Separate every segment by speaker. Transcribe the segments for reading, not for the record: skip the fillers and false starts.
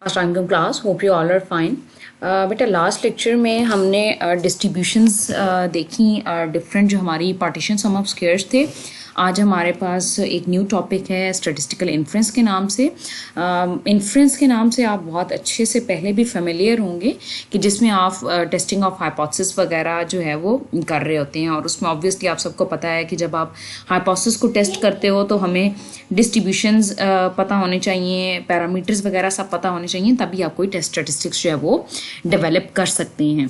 Speaker 1: Assalamualaikum class, hope you all are fine. बेटा last lecture में हमने डिस्ट्रीब्यूशंस देखी डिफरेंट जो हमारी पार्टीशन सम ऑफ स्क्वायर्स थे. आज हमारे पास एक न्यू टॉपिक है स्टैटिस्टिकल इन्फ्रेंस के नाम से. इन्फ्रेंस के नाम से आप बहुत अच्छे से पहले भी फेमिलियर होंगे कि जिसमें आप टेस्टिंग ऑफ हाइपोथेसिस वगैरह जो है वो कर रहे होते हैं. और उसमें ऑब्वियसली आप सबको पता है कि जब आप हाइपोथेसिस को टेस्ट करते हो तो हमें डिस्ट्रीब्यूशंस पता होने चाहिए, पैरामीटर्स वगैरह सब पता होने चाहिए, तभी आप कोई टेस्ट स्टैटिस्टिक्स जो है वो डेवलप कर सकते हैं.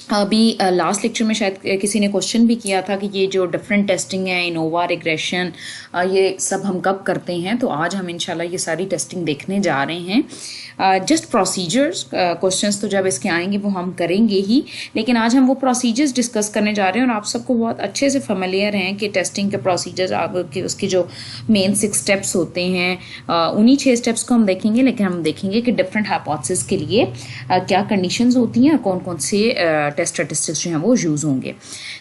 Speaker 1: अभी लास्ट लेक्चर में शायद किसी ने क्वेश्चन भी किया था कि ये जो डिफरेंट टेस्टिंग है, इनोवा, रिग्रेशन, ये सब हम कब करते हैं. तो आज हम इंशाल्लाह ये सारी टेस्टिंग देखने जा रहे हैं. जस्ट प्रोसीजर्स क्वेश्चंस तो जब इसके आएंगे वो हम करेंगे ही, लेकिन आज हम वो प्रोसीजर्स डिस्कस करने जा रहे हैं. और आप सबको बहुत अच्छे से फेमिलियर हैं कि टेस्टिंग के प्रोसीजर्स आपके उसके जो मेन 6 स्टेप्स होते हैं, उन्हीं 6 स्टेप्स को हम देखेंगे. लेकिन हम देखेंगे कि डिफरेंट हाइपोथेसिस के लिए क्या कंडीशंस होती हैं और कौन कौन से टेस्ट स्टैटिस्टिक्स जो हैं वो यूज़ होंगे.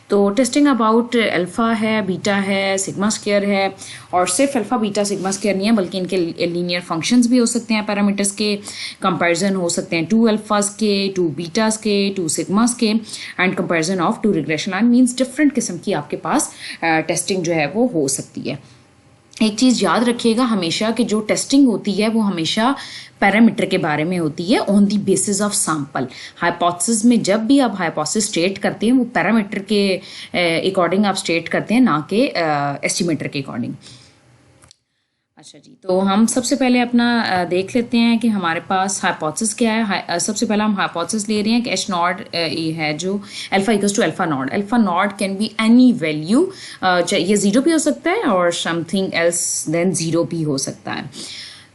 Speaker 1: तो टेस्टिंग अबाउट अल्फ़ा है, बीटा है, सिग्मा स्क्वायर है. और सिर्फ अल्फ़ा, बीटा, सिग्मा स्क्वायर नहीं है, बल्कि इनके लीनियर फंक्शंस भी हो सकते हैं, पैरामीटर्स के कंपैरिजन हो सकते हैं 2 अल्फ़ाज के, 2 बीटास के, 2 सिग्मास के, and comparison of 2 regression line. Means different किस्म की आपके पास टेस्टिंग जो है वो हो सकती है. एक चीज़ याद रखिएगा हमेशा कि जो टेस्टिंग होती है वो हमेशा पैरामीटर के बारे में होती है, on the basis of sample. Hypothesis में जब भी आप हाइपोथेसिस स्टेट करते हैं वो पैरामीटर के अकॉर्डिंग आप स्टेट करते हैं, ना कि एस्टिमेटर के अकॉर्डिंग. अच्छा जी, तो हम सबसे पहले अपना देख लेते हैं कि हमारे पास हाइपोथेसिस क्या है. सबसे पहले हम हाइपोथेसिस ले रहे हैं कि एच नॉट ये है जो alpha equals to alpha not. Alpha not can be any value, ये 0 भी हो सकता है और समथिंग एल्स देन 0 भी हो सकता है.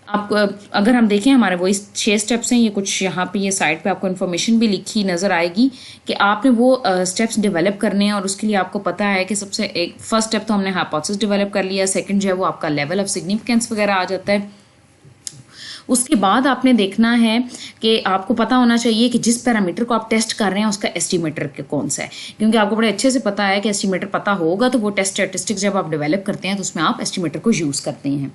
Speaker 1: आपको अगर हम देखें हमारे वो इस 6 स्टेप्स हैं, ये कुछ यहाँ पे ये साइड पे आपको इन्फॉर्मेशन भी लिखी नज़र आएगी कि आपने वो स्टेप्स डेवलप करने हैं. और उसके लिए आपको पता है कि सबसे एक फर्स्ट स्टेप तो हमने हाइपोथेसिस डेवलप कर लिया, सेकंड जो है वो आपका लेवल ऑफ सिग्निफिकेंस वगैरह आ जाता है. उसके बाद आपने देखना है कि आपको पता होना चाहिए कि जिस पैरामीटर को आप टेस्ट कर रहे हैं उसका एस्टिमेटर कौन सा है, क्योंकि आपको बड़े अच्छे से पता है कि एस्टिमेटर पता होगा तो वो टेस्ट स्टैटिस्टिक्स जब आप डेवलप करते हैं तो उसमें आप एस्टिमेटर को यूज़ करते हैं.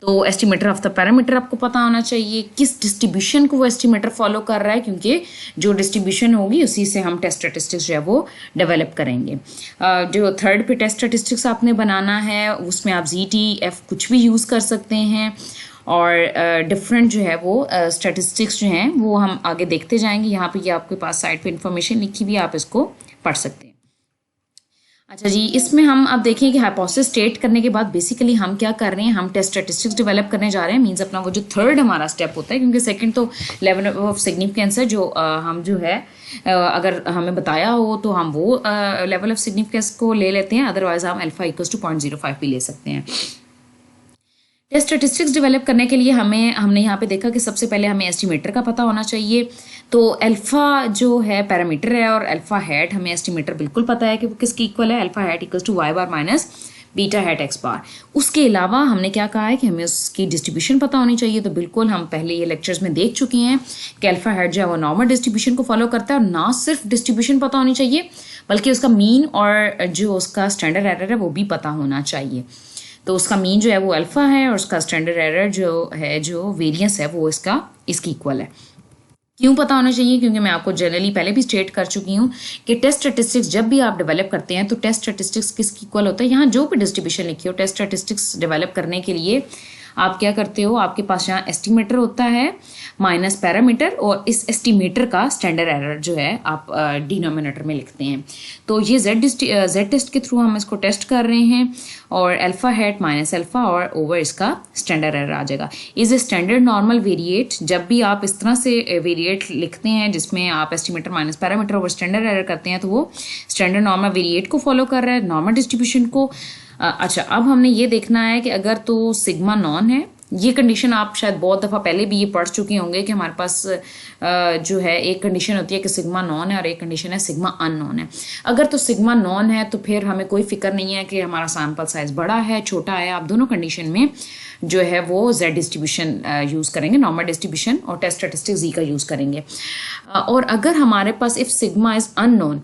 Speaker 1: तो एस्टिमेटर ऑफ द पैरामीटर आपको पता होना चाहिए, किस डिस्ट्रीब्यूशन को वो एस्टिमेटर फॉलो कर रहा है, क्योंकि जो डिस्ट्रीब्यूशन होगी उसी से हम टेस्ट स्टैटिस्टिक्स जो है वो डेवलप करेंगे. जो थर्ड पे टेस्ट स्टैटिस्टिक्स आपने बनाना है उसमें आप ZTF कुछ भी यूज़ कर सकते हैं. और डिफरेंट जो है वो स्टैटिस्टिक्स जो हैं वो हम आगे देखते जाएंगे. यहाँ पे ये आपके पास साइड पे इंफॉर्मेशन लिखी हुई है, आप इसको पढ़ सकते हैं. अच्छा जी, इसमें हम अब देखें कि हाइपोथेसिस स्टेट करने के बाद बेसिकली हम क्या कर रहे हैं, हम टेस्ट स्टैटिस्टिक्स डेवलप करने जा रहे हैं. मींस अपना वो जो थर्ड हमारा स्टेप होता है, क्योंकि सेकंड तो लेवल ऑफ सिग्निफिकेंस है जो हम जो है अगर हमें बताया हो तो हम वो लेवल ऑफ सिग्निफिकेंस को ले लेते हैं, अदरवाइज हम अल्फा इक्वल्स टू 0.05 भी ले सकते हैं. टेस्ट स्टैटिस्टिक्स डेवलप करने के लिए हमने यहाँ पे देखा कि सबसे पहले हमें एस्टिमेटर का पता होना चाहिए. तो अल्फ़ा जो है पैरामीटर है और अल्फ़ा हैट हमें एस्टिमेटर बिल्कुल पता है कि वो किसकी इक्वल है, alpha hat equals to y bar minus beta hat x bar. उसके अलावा हमने क्या कहा है कि हमें उसकी डिस्ट्रीब्यूशन पता होनी चाहिए. तो बिल्कुल हम पहले ये लेक्चर्स में देख चुके हैं कि अल्फ़ा हैट जो है वो नॉर्मल डिस्ट्रीब्यूशन को फॉलो करता है. और ना सिर्फ डिस्ट्रीब्यूशन पता होनी चाहिए बल्कि उसका मीन और जो उसका स्टैंडर्ड एरर है वो भी पता होना चाहिए. तो उसका मीन जो है वो अल्फ़ा है और उसका स्टैंडर्ड एरर जो है, जो वेरिएंस है, वो इसकी इक्वल है. क्यों पता होना चाहिए, क्योंकि मैं आपको जनरली पहले भी स्टेट कर चुकी हूँ कि टेस्ट स्टैटिस्टिक्स जब भी आप डेवलप करते हैं तो टेस्ट स्टैटिस्टिक्स किसकी इक्वल होता है. यहाँ जो भी डिस्ट्रीब्यूशन लिखी हो टेस्ट स्टैटिस्टिक्स डेवलप करने के लिए आप क्या करते हो, आपके पास यहाँ एस्टिमेटर होता है माइनस पैरामीटर, और इस एस्टिमेटर का स्टैंडर्ड एरर जो है आप डिनोमिनेटर में लिखते हैं. तो ये जेड टेस्ट के थ्रू हम इसको टेस्ट कर रहे हैं और अल्फा हैट माइनस अल्फा और ओवर इसका स्टैंडर्ड एरर आ जाएगा. Is a standard normal variate. जब भी आप इस तरह से वेरिएट लिखते हैं जिसमें आप estimator minus parameter over standard error करते हैं तो वो स्टैंडर्ड नॉर्मल वेरिएट को फॉलो कर रहा है, नॉर्मल डिस्ट्रीब्यूशन को. अच्छा, अब हमने ये देखना है कि अगर तो सिग्मा नॉन है, ये कंडीशन आप शायद बहुत दफ़ा पहले भी ये पढ़ चुके होंगे कि हमारे पास जो है एक कंडीशन होती है कि सिग्मा नॉन है और एक कंडीशन है सिग्मा अननोन है. अगर तो सिग्मा नॉन है तो फिर हमें कोई फिक्र नहीं है कि हमारा सैंपल साइज बड़ा है छोटा है. आप दोनों कंडीशन में जो है वो जेड डिस्ट्रीब्यूशन यूज़ करेंगे, नॉर्मल डिस्ट्रीब्यूशन, और टेस्ट स्टैटिस्टिक्स जी का यूज़ करेंगे. और अगर हमारे पास इफ सिग्मा इज अननोन,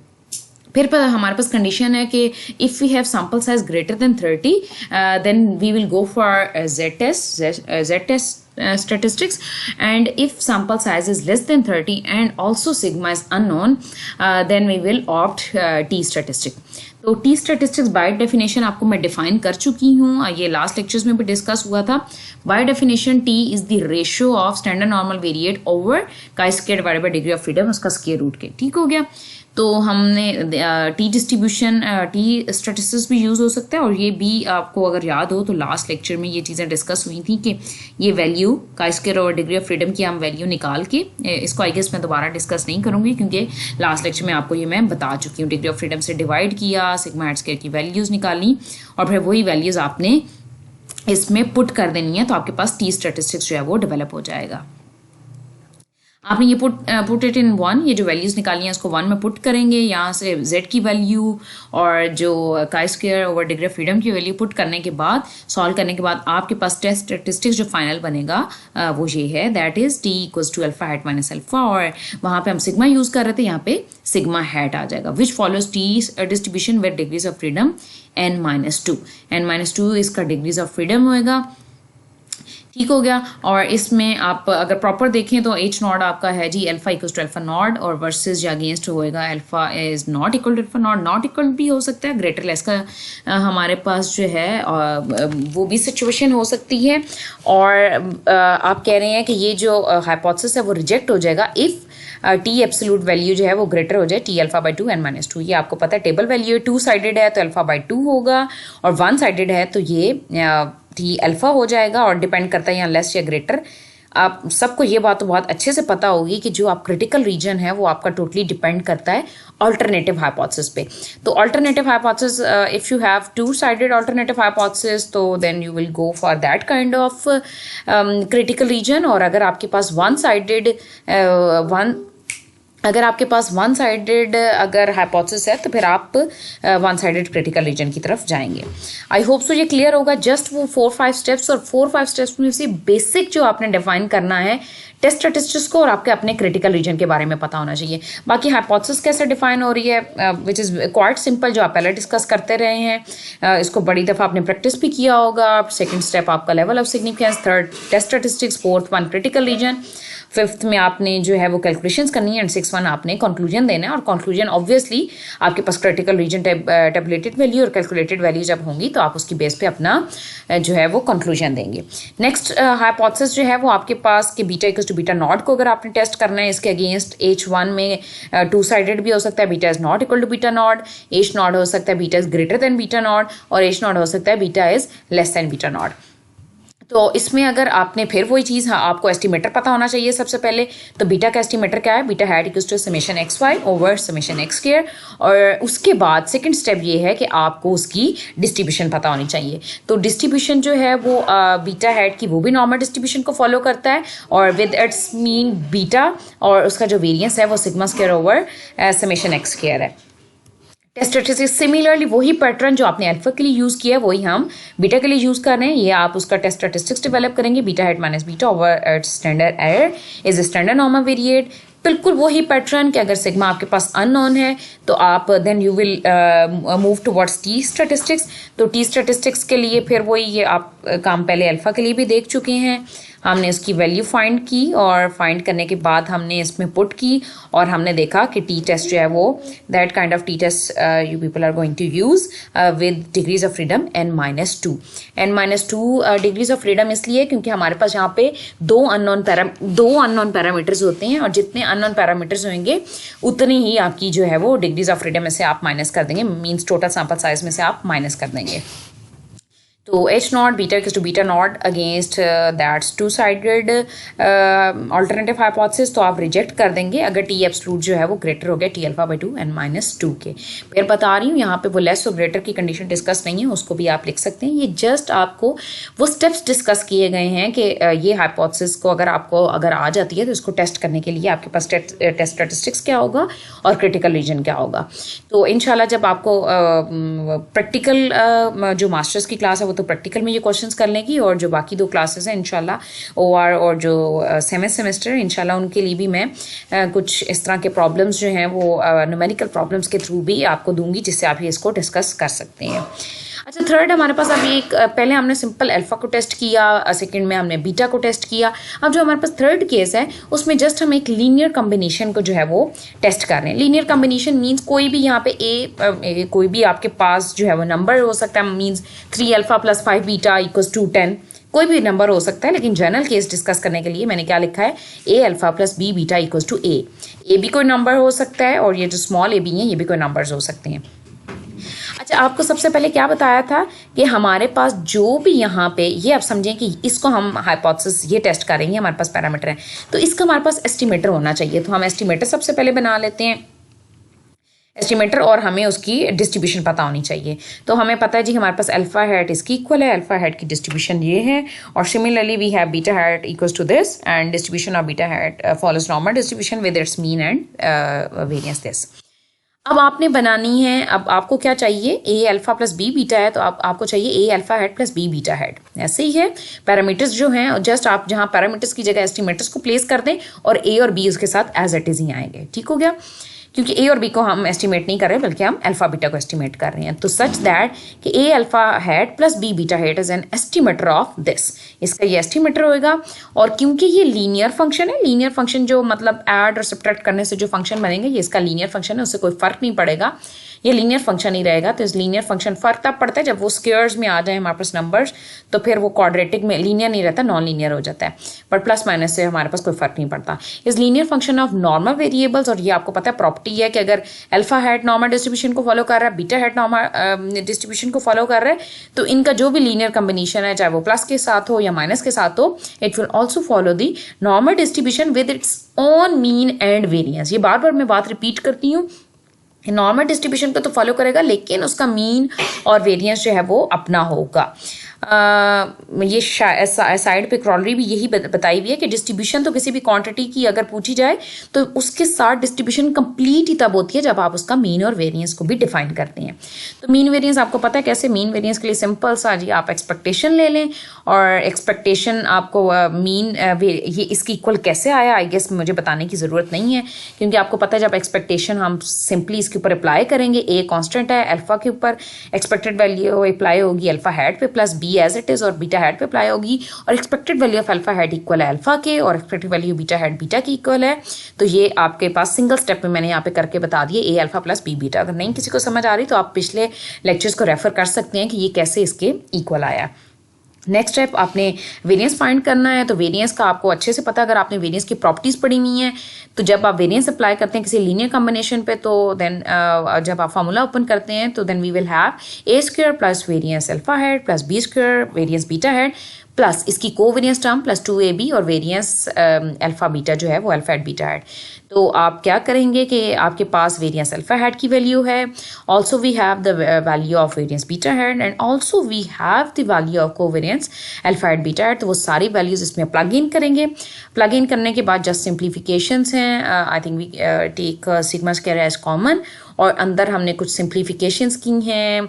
Speaker 1: फिर हमारे पास कंडीशन है कि if we have sample size greater than 30 then we will go for Z test statistics, and if sample size is less than 30 and also sigma is unknown, then we will opt t statistic. तो T statistics by definition आपको मैं define कर चुकी हूँ, ये last lectures में भी discuss हुआ था. By definition T is the ratio of standard normal variate over chi square divided by degree of freedom, उसका स्क्वायर रूट के. ठीक हो गया. तो हमने टी डिस्ट्रीब्यूशन, टी स्टेटिस्टिक्स भी यूज़ हो सकता है, और ये भी आपको अगर याद हो तो लास्ट लेक्चर में ये चीज़ें डिस्कस हुई थी कि ये वैल्यू काई स्क्वायर और डिग्री ऑफ फ्रीडम की हम वैल्यू निकाल के, इसको आई गेस मैं दोबारा डिस्कस नहीं करूँगी क्योंकि लास्ट लेक्चर में आपको ये मैं बता चुकी हूँ. डिग्री ऑफ फ्रीडम से डिवाइड किया, सिग्मा एट स्क्वायर की वैल्यूज़ निकाली, और फिर वही वैल्यूज़ आपने इसमें पुट कर देनी है, तो आपके पास टी स्टेटिस्टिक्स जो है वो डेवलप हो जाएगा. आपने ये पुट इट इन 1, ये जो वैल्यूज़ निकाली हैं उसको 1 में पुट करेंगे. यहाँ से z की वैल्यू और जो chi square over degree of freedom की वैल्यू पुट करने के बाद, सॉल्व करने के बाद आपके पास टेस्ट स्टेटिस्टिक्स जो फाइनल बनेगा वो ये है, that is t equals to alpha hat minus alpha, और वहाँ पे हम सिग्मा यूज़ कर रहे थे, यहाँ पे सिग्मा हैट आ जाएगा, विच follows T distribution with degrees of freedom n-2. n-2 इसका डिग्रीज ऑफ फ्रीडम होएगा. ठीक हो गया. और इसमें आप अगर प्रॉपर देखें तो एच नॉट आपका है जी alpha equal to alpha naught, और वर्सेस या अगेंस्ट होएगा alpha is not equal to alpha naught. Not equal भी हो सकता है, ग्रेटर लेस का हमारे पास जो है वो भी सिचुएशन हो सकती है. और आप कह रहे हैं कि ये जो हाइपोथेसिस है वो रिजेक्ट हो जाएगा इफ़ टी एब्सोल्यूट वैल्यू जो है वो ग्रेटर हो जाए टी अल्फा बाई 2 n-2. ये आपको पता है टेबल वैल्यू 2 साइडेड है तो अल्फा बाई 2 होगा, और 1 साइडेड है तो ये टी अल्फा हो जाएगा, और डिपेंड करता है यहाँ लेस या ग्रेटर. आप सबको ये बात तो बहुत अच्छे से पता होगी कि जो आप क्रिटिकल रीजन है वो आपका टोटली डिपेंड करता है अल्टरनेटिव हाइपोथेसिस पे. तो alternative hypothesis, if you have two sided alternative hypothesis तो then you will go for that kind of critical region. और अगर आपके पास वन साइडेड अगर हाइपोथेसिस है तो फिर आप वन साइडेड क्रिटिकल रीजन की तरफ जाएंगे. आई होप सो ये क्लियर होगा. जस्ट वो 4-5 स्टेप्स, और 4-5 स्टेप्स में से बेसिक जो आपने डिफाइन करना है टेस्ट स्टेटिस्टिक्स को, और आपके अपने क्रिटिकल रीजन के बारे में पता होना चाहिए. बाकी हाइपोथेसिस कैसे डिफाइन हो रही है, विच इज़ क्वाइट सिंपल, जो आप पहले डिस्कस करते रहे हैं, इसको बड़ी दफ़ा आपने प्रैक्टिस भी किया होगा. सेकंड स्टेप आपका level of significance, third test statistics, fourth one critical region, fifth में आपने जो है वो कैलकुलेशंस करनी है, एंड 6 वन आपने कंक्लूजन देना है. और कंक्लूजन ऑब्वियसली आपके पास क्रिटिकल रीजन टेबुलेटेड वैल्यू और कैलकुलेटेड वैल्यू जब होंगी तो आप उसकी बेस पे अपना जो है वो कंक्लूजन देंगे. नेक्स्ट हाइपोथेसिस जो है वो आपके पास कि beta equals to beta not को अगर आपने टेस्ट करना है, इसके अगेंस्ट H1 में 2 साइडेड भी हो सकता है, beta is not equal to beta not, H not हो सकता है beta is greater than beta not, और H नॉट हो सकता है beta is less than beta not. तो इसमें अगर आपने फिर वही चीज़, हाँ आपको एस्टिमेटर पता होना चाहिए सबसे पहले. तो बीटा का एस्टिमेटर क्या है, beta hat equals to summation X Y over summation X square. और उसके बाद सेकंड स्टेप ये है कि आपको उसकी डिस्ट्रीब्यूशन पता होनी चाहिए. तो डिस्ट्रीब्यूशन जो है वो बीटा हैट की वो भी नॉर्मल डिस्ट्रीब्यूशन को फॉलो करता है, और विद इट्स मीन बीटा, और उसका जो वेरियंस है वो sigma square over summation X square है. टेस्ट स्टेटिस्टिक्स सिमिलरली वही पैटर्न जो आपने अल्फा के लिए यूज़ किया है वही हम बीटा के लिए यूज़ कर रहे हैं. ये आप उसका टेस्ट स्टेटिस्टिक्स डेवलप करेंगे, beta head minus beta over standard error is standard normal variate. बिल्कुल वही पैटर्न कि अगर सिग्मा आपके पास अननोन है तो आप then you will move towards T statistics. तो टी स्टेटिस्टिक्स के लिए फिर वही ये आप काम पहले अल्फा के लिए भी देख चुके हैं. हमने इसकी वैल्यू फाइंड की, और फाइंड करने के बाद हमने इसमें पुट की, और हमने देखा कि टी टेस्ट जो है वो that kind of T test you people are going to use with degrees of freedom n-2. n-2 degrees of freedom इसलिए क्योंकि हमारे पास यहाँ पे दो अननोन पैरामीटर्स होते हैं, और जितने अननोन पैरामीटर्स होंगे उतनी ही आपकी जो है वो डिग्रीज ऑफ फ्रीडम में से आप माइनस कर देंगे, मीन्स टोटल सैंपल साइज में से आप माइनस कर देंगे. तो H not beta equals to beta not against that's two sided alternative hypothesis, तो आप रिजेक्ट कर देंगे अगर टी एब्सोल्यूट जो है वो ग्रेटर हो गया टी अल्फा बाई 2 n-2 के. फिर बता रही हूँ यहाँ पे वो लेस और ग्रेटर की कंडीशन डिस्कस नहीं है, उसको भी आप लिख सकते हैं. ये जस्ट आपको वो स्टेप्स डिस्कस किए गए हैं कि ये हाइपोथेसिस को अगर आ जाती है तो इसको टेस्ट करने के लिए आपके पास टेस्ट स्टेटिस्टिक्स क्या होगा और क्रिटिकल रीजन क्या होगा. तो इंशाल्लाह जब आपको प्रैक्टिकल जो मास्टर्स की क्लास है तो प्रैक्टिकल में ये क्वेश्चंस कर लेंगी, और जो बाकी 2 क्लासेस हैं इंशाल्लाह ओआर और जो सेमेस्टर इंशाल्लाह उनके लिए भी मैं कुछ इस तरह के प्रॉब्लम्स जो हैं वो न्यूमेरिकल प्रॉब्लम्स के थ्रू भी आपको दूंगी, जिससे आप ये इसको डिस्कस कर सकते हैं. अच्छा, थर्ड हमारे पास अभी एक पहले हमने सिंपल अल्फा को टेस्ट किया, सेकंड में हमने बीटा को टेस्ट किया। अब जो हमारे पास थर्ड केस है उसमें जस्ट हम एक लीनियर कॉम्बिनेशन को जो है वो टेस्ट कर रहे हैं। लीनियर कॉम्बिनेशन मीन्स कोई भी यहाँ पे कोई भी आपके पास जो है वो नंबर हो सकता है, means 3 alpha plus 5 beta equals to 10, कोई भी नंबर हो सकता है। लेकिन जनरल केस डिस्कस करने के लिए मैंने क्या लिखा है, A alpha plus B beta equals to A भी कोई नंबर हो सकता है और ये जो स्मॉल ए बी है ये भी कोई नंबर्स हो सकते हैं। अच्छा, आपको सबसे पहले क्या बताया था कि हमारे पास जो भी यहाँ पे, ये आप समझें कि इसको हम हाइपोथेसिस ये टेस्ट करेंगे, हमारे पास पैरामीटर है तो इसका हमारे पास एस्टिमेटर होना चाहिए। तो हम एस्टिमेटर सबसे पहले बना लेते हैं, एस्टिमेटर, और हमें उसकी डिस्ट्रीब्यूशन पता होनी चाहिए। तो हमें पता है जी हमारे पास अल्फा हैट इसकी इक्वल है, अल्फा हैट की डिस्ट्रीब्यूशन ये है, और similarly we have beta hat equals to this and distribution of beta hat follows normal distribution with its mean and variance this. अब आपने बनानी है, अब आपको क्या चाहिए, A alpha plus B beta है तो आपको चाहिए A alpha head plus B beta hat. ऐसे ही है, पैरामीटर्स जो हैं जस्ट आप जहां पैरामीटर्स की जगह एस्टिमेटर्स को प्लेस कर दें और ए और बी उसके साथ एज इट इज ही आएंगे। ठीक हो गया, क्योंकि ए और बी को हम एस्टिमेट नहीं कर रहे बल्कि हम अल्फा बीटा को एस्टिमेट कर रहे हैं। तो सच दैट कि A alpha head plus B beta hat is an estimator of this, इसका ये एस्टिमेटर होएगा। और क्योंकि ये लीनियर फंक्शन है, लीनियर फंक्शन जो मतलब ऐड और सब्ट्रैक्ट करने से जो फंक्शन बनेंगे ये इसका लीनियर फंक्शन है, उससे कोई फर्क नहीं पड़ेगा, ये लीनियर फंक्शन ही रहेगा। तो इस लीनियर फंक्शन फर्क तब पड़ता है जब वो स्क्वायर्स में आ जाए हमारे पास नंबर्स, तो फिर वो क्वाड्रेटिक में लीनियर नहीं रहता, नॉन लीनियर हो जाता है। बट प्लस माइनस से हमारे पास कोई फर्क नहीं पड़ता। इस linear function of normal variables, और ये आपको पता है प्रॉपर्टी है कि अगर अल्फा हैट नॉर्मल डिस्ट्रीब्यूशन को फॉलो कर रहा है, बीटा हैट नॉर्मल डिस्ट्रीब्यूशन को फॉलो कर रहा है, तो इनका जो भी लीनियर कॉम्बिनेशन है चाहे वो प्लस के साथ हो या माइनस के साथ हो, it will also follow the normal distribution with its own mean and variance. ये बार बार मैं बात रिपीट करती हूँ, नॉर्मल डिस्ट्रीब्यूशन को तो फॉलो करेगा लेकिन उसका मीन और वेरिएंस जो है वो अपना होगा। ये साइड पे क्रॉलरी भी यही बताई हुई है कि डिस्ट्रीब्यूशन तो किसी भी क्वांटिटी की अगर पूछी जाए तो उसके साथ डिस्ट्रीब्यूशन कंप्लीट ही तब होती है जब आप उसका मीन और वेरिएंस को भी डिफाइन करते हैं। तो मीन वेरिएंस आपको पता है कैसे, मीन वेरिएंस के लिए सिंपल सा जी आप एक्सपेक्टेशन ले लें और एक्सपेक्टेशन आपको मीन ये इसकी इक्वल कैसे आया, आई गेस मुझे बताने की ज़रूरत नहीं है क्योंकि आपको पता है जब एक्सपेक्टेशन हम सिंपली इसके ऊपर अप्लाई करेंगे, ए कॉन्स्टेंट है, अल्फा के ऊपर एक्सपेक्टेड वैल्यू अप्लाई होगी अल्फा हैट पे plus B as it is, और बीटा हैट पे अप्लाई होगी, और expected value of alpha hat equal है अल्फा के और expected value beta hat beta की इक्वल है। तो ये आपके पास सिंगल स्टेप में मैंने यहाँ पे करके बता दिए ए अल्फा प्लस बी बीटा। अगर नहीं किसी को समझ आ रही तो आप पिछले लेक्चर्स को रेफर कर सकते हैं कि ये कैसे इसके इक्वल आया। नेक्स्ट स्टेप आपने वेरिएंस फाइंड करना है। तो वेरिएंस का आपको अच्छे से पता, अगर आपने वेरिएंस की प्रॉपर्टीज पढ़ी हुई है तो जब आप वेरिएंस अप्लाई करते हैं किसी लीनियर कॉम्बिनेशन पे तो देन जब आप फार्मूला ओपन करते हैं तो then we will have A square plus variance alpha head plus B square variance beta head plus इसकी कोवेरिएंस टर्म प्लस 2ab और वेरिएंस अल्फा बीटा जो है वो अल्फा हेड बीटा हेड। तो आप क्या करेंगे कि आपके पास वेरिएंस अल्फा हेड की वैल्यू है, also we have the value of variance beta head and also we have the value of covariance alpha head beta head. तो वो सारी वैल्यूज इसमें प्लग इन करेंगे। प्लग इन करने के बाद जस्ट सिंप्लीफिकेशंस हैं, I think we take sigma square as common और अंदर हमने कुछ सिंप्लीफिकेशंस की हैं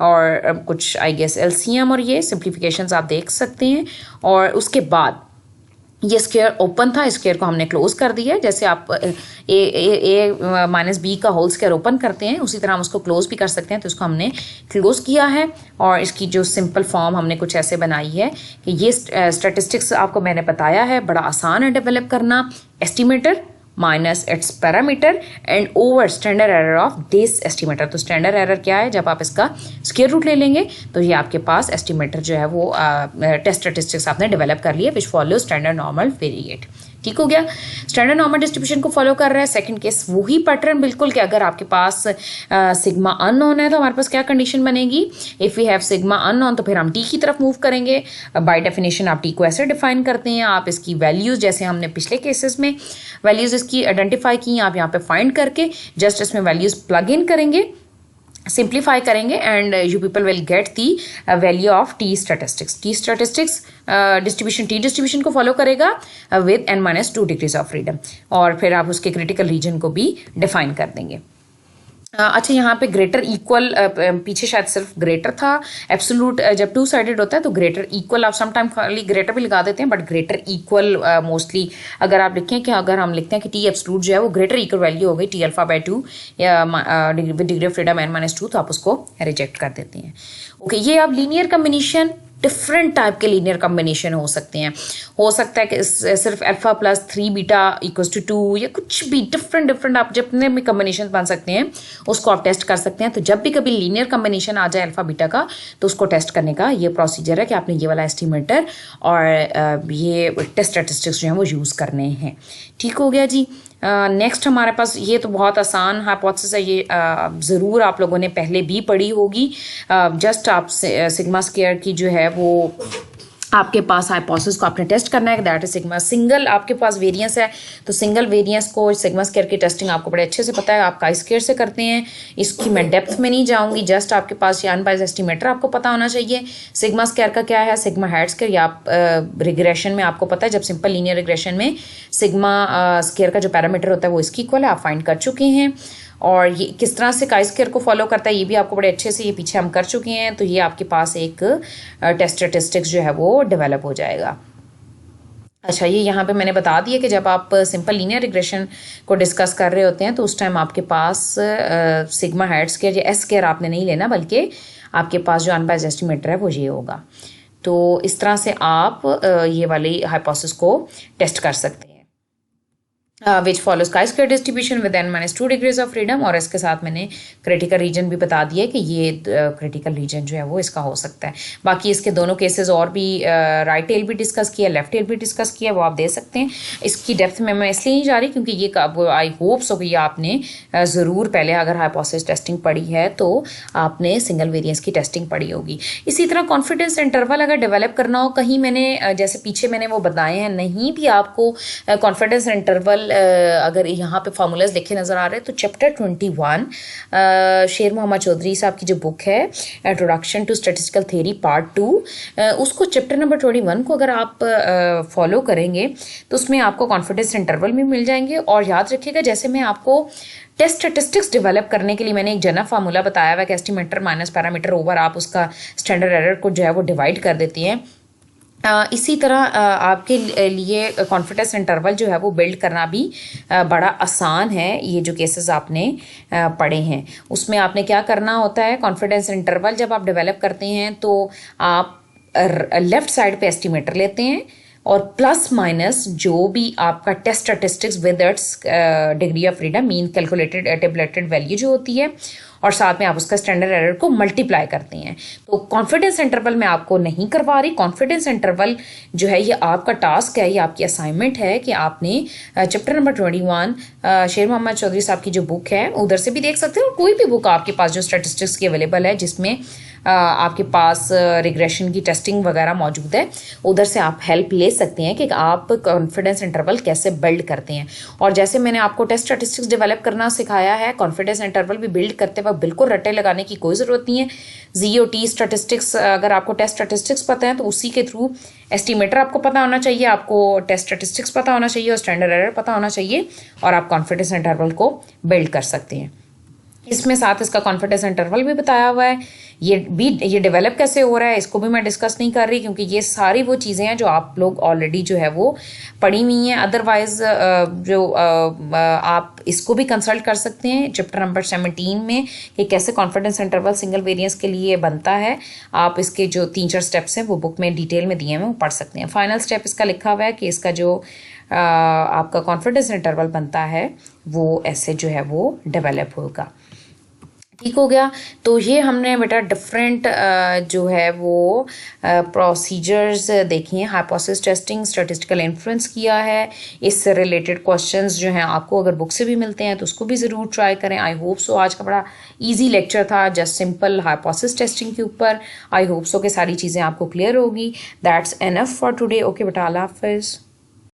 Speaker 1: और कुछ आई गेस एलसीएम और ये सिंप्लीफिकेशंस आप देख सकते हैं। और उसके बाद ये स्क्वायर ओपन था, स्क्वायर को हमने क्लोज कर दिया। जैसे आप ए माइनस बी का होल स्क्वायर ओपन करते हैं उसी तरह हम उसको क्लोज भी कर सकते हैं, तो इसको हमने क्लोज किया है। और इसकी जो सिंपल फॉर्म हमने कुछ ऐसे बनाई है कि ये स्टैटिस्टिक्स आपको मैंने बताया है, बड़ा आसान है डेवलप करना। Estimator minus it's parameter and over standard error of this estimator. तो स्टैंडर्ड एरर क्या है, जब आप इसका स्क्वायर रूट ले लेंगे तो ये आपके पास एस्टिमेटर जो है वो टेस्ट स्टैटिस्टिक्स आपने डेवलप कर लिया विच फॉलो स्टैंडर्ड नॉर्मल वेरिएट। ठीक हो गया, स्टैंडर्ड नॉर्मल डिस्ट्रीब्यूशन को फॉलो कर रहा है। सेकंड केस वही पैटर्न बिल्कुल कि अगर आपके पास सिग्मा अननोन है तो हमारे पास क्या कंडीशन बनेगी, if we have sigma unknown तो फिर हम टी की तरफ मूव करेंगे। बाय डेफिनेशन आप टी को ऐसे डिफाइन करते हैं, आप इसकी वैल्यूज जैसे हमने पिछले केसेस में वैल्यूज इसकी आइडेंटिफाई की आप यहाँ पे फाइंड करके जस्ट इसमें वैल्यूज प्लग इन करेंगे, सिंप्लीफाई करेंगे and you people will get the value of T statistics. T statistics distribution T distribution को फॉलो करेगा with n-2 degrees of freedom और फिर आप उसके क्रिटिकल रीजन को भी डिफाइन कर देंगे। अच्छा, यहाँ पे ग्रेटर इक्वल, पीछे शायद सिर्फ ग्रेटर था। एब्सोल्यूट जब टू साइडेड होता है तो ग्रेटर इक्वल, आप समटाइम खाली ग्रेटर भी लगा देते हैं, बट ग्रेटर इक्वल मोस्टली अगर आप लिखें कि अगर हम लिखते हैं कि टी एब्सोल्यूट जो है वो ग्रेटर इक्वल वैल्यू हो गई टी अल्फा बाय 2 या डिग्री ऑफ फ्रीडम n-2, तो आप उसको रिजेक्ट कर देते हैं। ओके, ये अब लीनियर कम्बिनेशन, डिफरेंट टाइप के लीनियर कम्बिनेशन हो सकते हैं। हो सकता है कि सिर्फ alpha plus 3 beta equals to 2 या कुछ भी डिफरेंट आप जितने भी कम्बिनेशन बन सकते हैं उसको आप टेस्ट कर सकते हैं। तो जब भी कभी लीनियर कम्बिनेशन आ जाए अल्फा बीटा का, तो उसको टेस्ट करने का ये प्रोसीजर है कि आपने ये वाला एस्टिमेटर और ये टेस्ट स्टैटिस्टिक्स जो है वो यूज़ करने हैं। ठीक हो गया जी। नेक्स्ट हमारे पास, ये तो बहुत आसान हाइपोथेसिस है, ये ज़रूर आप लोगों ने पहले भी पढ़ी होगी। जस्ट आप सिग्मा स्क्वायर की जो है वो आपके पास हाइपोथेसिस को आपने टेस्ट करना है, दैट इज सिग्मा। सिंगल आपके पास वेरिएंस है तो सिंगल वेरिएंस को सिग्मा स्क्वायर की टेस्टिंग आपको बड़े अच्छे से पता है, आप काई स्क्वायर से करते हैं। इसकी मैं डेप्थ में नहीं जाऊंगी, जस्ट आपके पास ये अनबाइज्ड एस्टिमेटर आपको पता होना चाहिए। सिग्मा स्क्वायर का क्या है, सिग्मा हेड स्क्वायर, या आप रिग्रेशन में आपको पता है जब सिंपल लीनियर रिग्रेशन में सिग्मा स्क्वायर का जो पैरामीटर होता है वो इसकी इक्वल है, आप फाइंड कर चुके हैं। और ये किस तरह से काई स्क्वायर को फॉलो करता है ये भी आपको बड़े अच्छे से ये पीछे हम कर चुके हैं। तो ये आपके पास एक टेस्ट स्टैटिस्टिक्स जो है वो डेवलप हो जाएगा। अच्छा, ये यहाँ पे मैंने बता दिया कि जब आप सिंपल लीनियर रिग्रेशन को डिस्कस कर रहे होते हैं तो उस टाइम आपके पास सिग्मा हेड स्क्वायर या एस स्क्वायर आपने नहीं लेना, बल्कि आपके पास जो अनबाइज्ड एस्टिमेटर है वो ये होगा। तो इस तरह से आप ये वाली हाइपोथेसिस को टेस्ट कर सकते हैं। विच follows chi square distribution with n-2 degrees of freedom, और इसके साथ मैंने क्रिटिकल रीजन भी बता दिया कि ये क्रिटिकल रीजन जो है वो इसका हो सकता है। बाकी इसके दोनों केसेस और भी राइट टेल भी डिस्कस किया, लेफ्ट टेल भी डिस्कस किया, वो आप दे सकते हैं। इसकी डेप्थ में मैं इसलिए नहीं जा रही क्योंकि ये आई होप सो कि आपने ज़रूर पहले अगर हाइपोथेसिस टेस्टिंग पढ़ी है तो आपने सिंगल वेरिएंस की टेस्टिंग पढ़ी होगी। इसी तरह कॉन्फिडेंस इंटरवल अगर डेवलप करना हो, कहीं मैंने जैसे पीछे मैंने वो बताए हैं, नहीं भी आपको कॉन्फिडेंस इंटरवल अगर यहाँ पे फार्मूलाज लिखे नज़र आ रहे हैं तो चैप्टर 21 शेर मोहम्मद चौधरी साहब की जो बुक है introduction to statistical theory part 2, उसको चैप्टर नंबर 21 को अगर आप फॉलो करेंगे तो उसमें आपको कॉन्फिडेंस इंटरवल भी मिल जाएंगे। और याद रखिएगा, जैसे मैं आपको टेस्ट स्टैटिस्टिक्स डेवलप करने के लिए मैंने एक जनरल फार्मूला बताया हुआ है कि एस्टिमेटर माइनस पैरामीटर ओवर आप उसका स्टैंडर्ड एरर को जो है वो डिवाइड कर देती हैं। इसी तरह आपके लिए कॉन्फिडेंस इंटरवल जो है वो बिल्ड करना भी बड़ा आसान है। ये जो केसेस आपने पढ़े हैं उसमें आपने क्या करना होता है, कॉन्फिडेंस इंटरवल जब आप डेवलप करते हैं तो आप लेफ्ट साइड पे एस्टिमेटर लेते हैं और प्लस माइनस जो भी आपका test statistics with its degree of freedom mean calculated tabulated value जो होती है, और साथ में आप उसका स्टैंडर्ड एरर को मल्टीप्लाई करते हैं। तो कॉन्फिडेंस इंटरवल मैं आपको नहीं करवा रही, कॉन्फिडेंस इंटरवल जो है ये आपका टास्क है, ये आपकी असाइनमेंट है कि आपने चैप्टर नंबर 21 शेर मोहम्मद चौधरी साहब की जो बुक है उधर से भी देख सकते हैं, और कोई भी बुक आपके पास जो स्टैटिस्टिक्स की अवेलेबल है जिसमें आपके पास रिग्रेशन की टेस्टिंग वगैरह मौजूद है, उधर से आप हेल्प ले सकते हैं कि आप कॉन्फिडेंस इंटरवल कैसे बिल्ड करते हैं। और जैसे मैंने आपको टेस्ट स्टैटिस्टिक्स डेवलप करना सिखाया है, कॉन्फिडेंस इंटरवल भी बिल्ड करते वक्त बिल्कुल रट्टे लगाने की कोई ज़रूरत नहीं है। GOT स्टैटिस्टिक्स, अगर आपको टेस्ट स्टैटिस्टिक्स पता है तो उसी के थ्रू एस्टिमेटर आपको पता होना चाहिए, आपको टेस्ट स्टैटिस्टिक्स पता होना चाहिए और स्टैंडर्ड एरर पता होना चाहिए, और आप कॉन्फिडेंस इंटरवल को बिल्ड कर सकते हैं। इसमें साथ इसका कॉन्फिडेंस इंटरवल भी बताया हुआ है। ये डेवलप कैसे हो रहा है इसको भी मैं डिस्कस नहीं कर रही क्योंकि ये सारी वो चीज़ें हैं जो आप लोग ऑलरेडी जो है वो पढ़ी हुई हैं। अदरवाइज आप इसको भी कंसल्ट कर सकते हैं चैप्टर नंबर 17 में कि कैसे कॉन्फिडेंस इंटरवल सिंगल वेरिएंस के लिए बनता है। आप इसके जो 3-4 स्टेप्स हैं वो बुक में डिटेल में दिए हैं, वो पढ़ सकते हैं। फाइनल स्टेप इसका लिखा हुआ है कि इसका जो आपका कॉन्फिडेंस इंटरवल बनता है वो ऐसे जो है वो डेवलप होगा। ठीक हो गया। तो ये हमने बेटा डिफरेंट जो है वो प्रोसीजर्स देखी हैं। हाइपोथेसिस टेस्टिंग, स्टैटिस्टिकल इन्फ्लुएंस किया है, इससे रिलेटेड क्वेश्चंस जो हैं आपको अगर बुक से भी मिलते हैं तो उसको भी ज़रूर ट्राई करें। आई होप सो आज का बड़ा इजी लेक्चर था जस्ट सिंपल हाइपोथेसिस टेस्टिंग के ऊपर। आई होप सो कि सारी चीज़ें आपको क्लियर होगी। That's enough for today. Okay बेटा, अल्लाह हाफिज़।